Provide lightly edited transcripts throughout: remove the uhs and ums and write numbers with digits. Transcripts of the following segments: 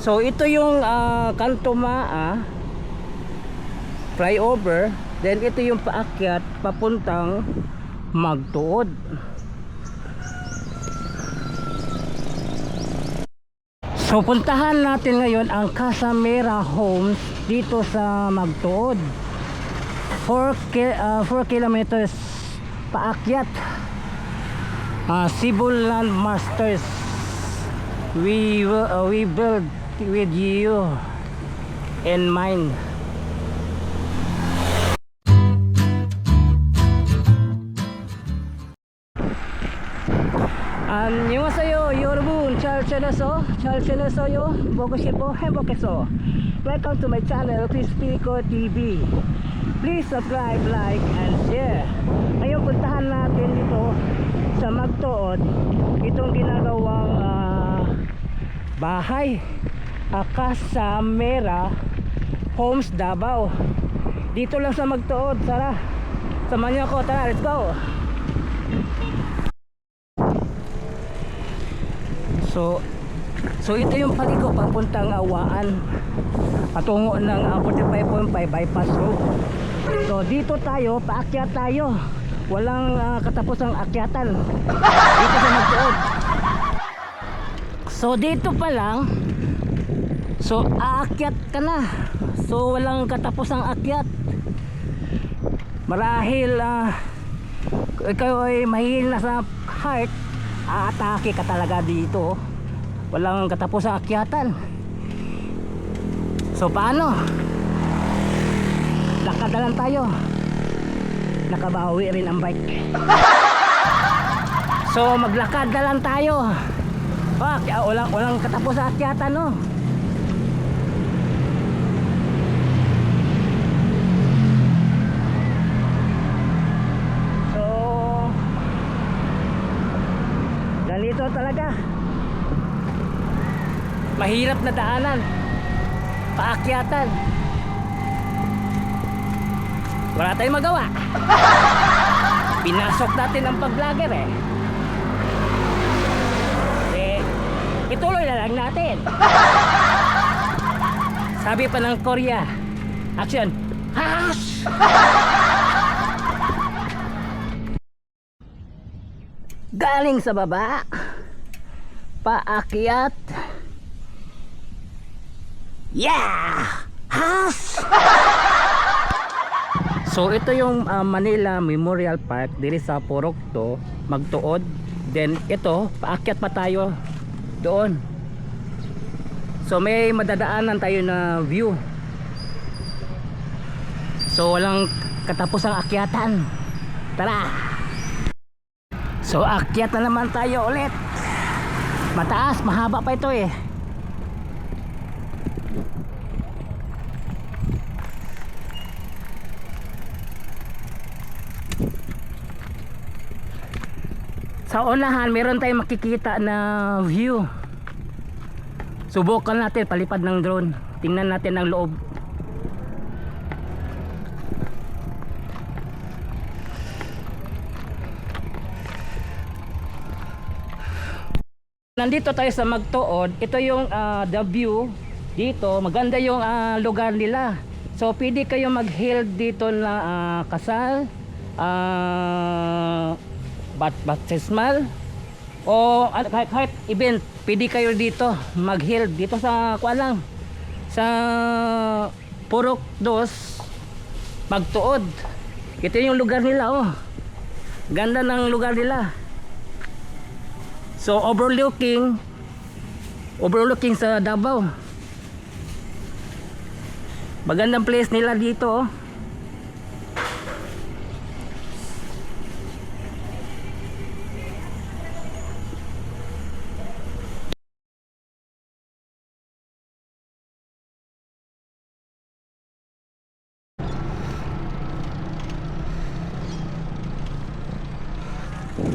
So ito yung Kantomaa flyover. Then ito yung paakyat papuntang Magtuod. So puntahan natin ngayon ang Casa Mera Homes dito sa Magtuod. 4 kilometers paakyat. Cebu Land Masters, we build with you in mind. 안녕하세요 여러분, 잘 지내세요? 보고 싶어 행복해서. Welcome to my channel, Crispyco TV. Please subscribe, like, and share. Ngayon puntahan natin dito sa Magtuod itong ginagawang bahay, Casa Mera Homes Davao. Dito lang sa Magtuod. Tara, samahan niyo ako, tara, let's go. So ito yung paliko papuntang Awaan patungo ng 45.5 bypass road. So dito tayo, paakyat tayo. Walang katapusang akyatan dito sa Magtuod. So dito pa lang, so aakyat ka na. So walang katapusang akyat. Marahil ikaw ay mahihina sa heart, aatake ka talaga dito. Walang katapusang akyatan. So paano? Lakad na lang tayo. Nakabawi rin ang bike. So maglakad na lang tayo. Walang katapusang akyatan, no? So ganito talaga. Mahirap na daanan, paakyatan. Wala tayong magawa. Pinasok natin ang pag-vlogger ituloy na lang natin. Sabi pa ng Korea, action, hash! Galing sa baba, paakyat. Yeah! Hash! So ito yung Manila Memorial Park diri sa Purokto, Magtuod. Then ito, paakyat pa tayo doon. So may madadaanan tayo na view. So walang katapusang akyatan. Tara! So akyat na naman tayo ulit. Mataas, mahaba pa ito Sa unahan meron tayong makikita na view. Subukan natin palipad ng drone. Tingnan natin ang loob. Nandito tayo sa Magtuod. Ito yung the view dito. Maganda yung lugar nila. So pwede kayo mag-hail dito na kasal, baptismal, o kahit event, pwede kayo dito mag-hail dito sa kualang sa Purok 2 Magtuod. Ito yung lugar nila, ganda ng lugar nila. So overlooking sa Davao. Magandang place nila dito.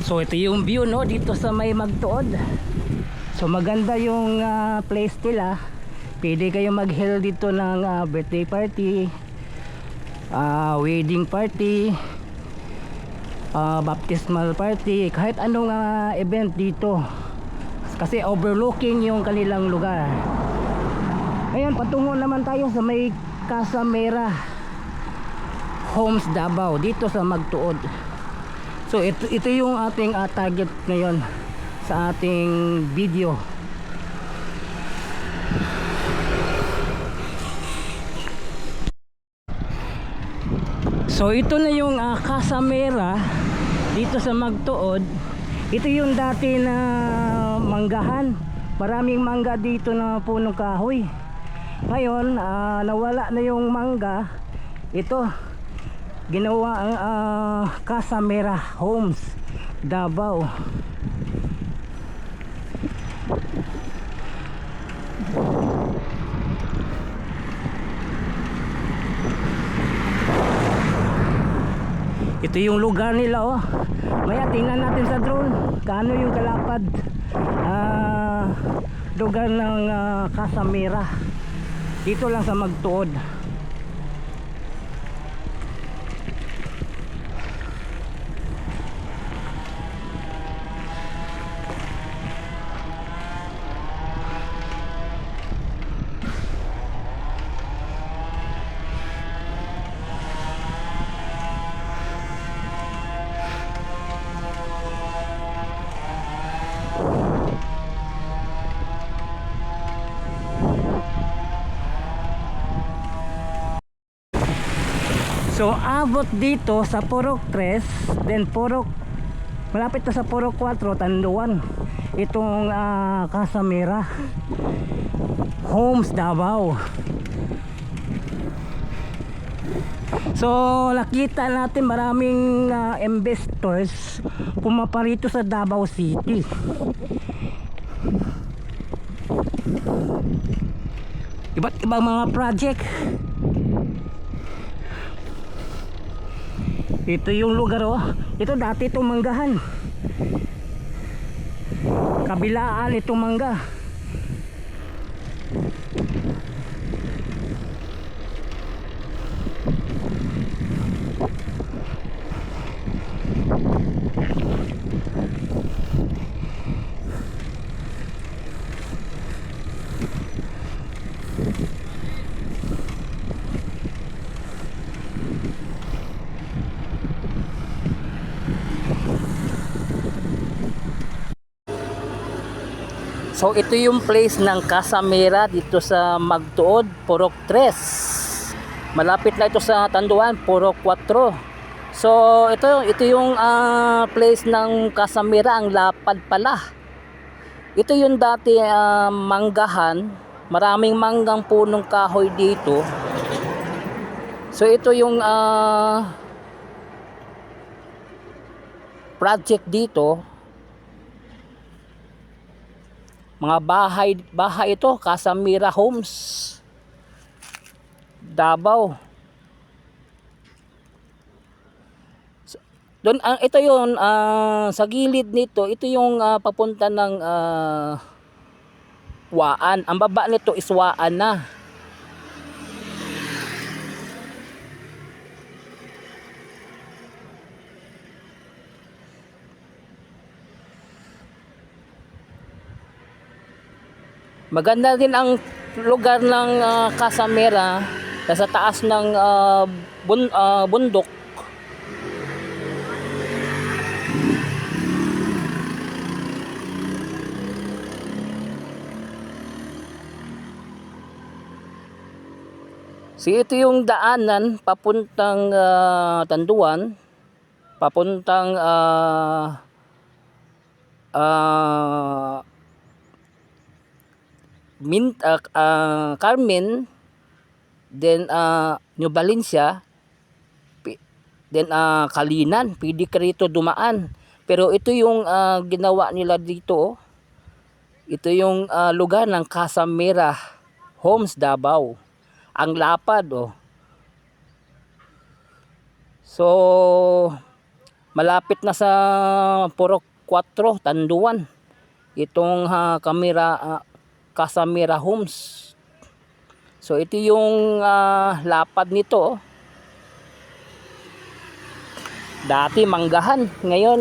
So ito yung view, no, dito sa may Magtuod. So maganda yung place nila. Pwede kayo mag-hail dito ng birthday party, wedding party, baptismal party, kahit anong event dito. Kasi overlooking yung kanilang lugar. Ayan, patungo naman tayo sa may Casamera Homes Davao dito sa Magtuod. So ito yung ating target ngayon sa ating video. So ito na yung Casamera dito sa Magtuod. Ito yung dati na manggahan. Maraming mangga dito na punong kahoy. Ngayon nawala na yung mangga. Ito ginawa ang Casamera Homes Davao. Ito yung lugar nila, oh. Maya tingnan natin sa drone kaano yung kalapad lugar ng Casamera dito lang sa Magtuod. So abot dito sa Purok 3, then Purok, malapit na sa Purok 4, Tanduan. Itong Casamera Homes Davao. So nakita natin maraming investors pumaparito sa Davao City. Iba't ibang mga project. Ito yung lugar, oh. Ito dati itong manggahan. Kabilaan itong mangga. So ito yung place ng Casamera dito sa Magtuod, Purok 3. Malapit na ito sa Tanduan, Purok 4. So ito yung place ng Casamera, ang lapad pala. Ito yung dati manggahan, maraming manggang punong kahoy dito. So ito yung project dito. Mga bahay ito, Casamera Homes Davao. Doon ito yung sa gilid nito, ito yung papunta ng Waan. Ang baba nito is Waan na. Maganda din ang lugar ng Casamera, sa taas ng bundok. So ito yung daanan papuntang Tanduan, papuntang Carmen, then New Valencia, then Kalinan. Pwede ka rito dumaan. Pero ito yung ginawa nila dito. Ito yung lugar ng Casamera Homes Davao. Ang lapad, oh. So malapit na sa Purok 4, Tanduan. Itong Casamera Homes. So ito yung lapad nito. Dati manggahan, ngayon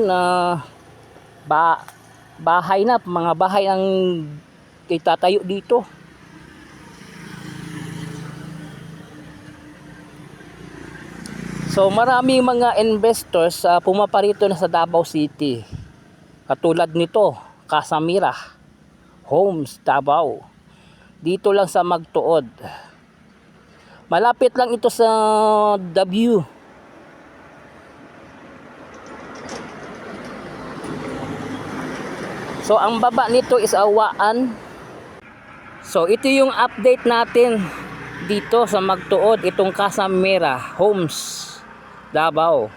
bahay na, mga bahay ang itatayo dito. So maraming mga investors pumaparito na sa Davao City. Katulad nito, Casamira Homes, Davao. Dito lang sa Magtuod. Malapit lang ito sa Davao. So ang baba nito is Awaan. So ito yung update natin dito sa Magtuod, itong Casamira Homes, Davao.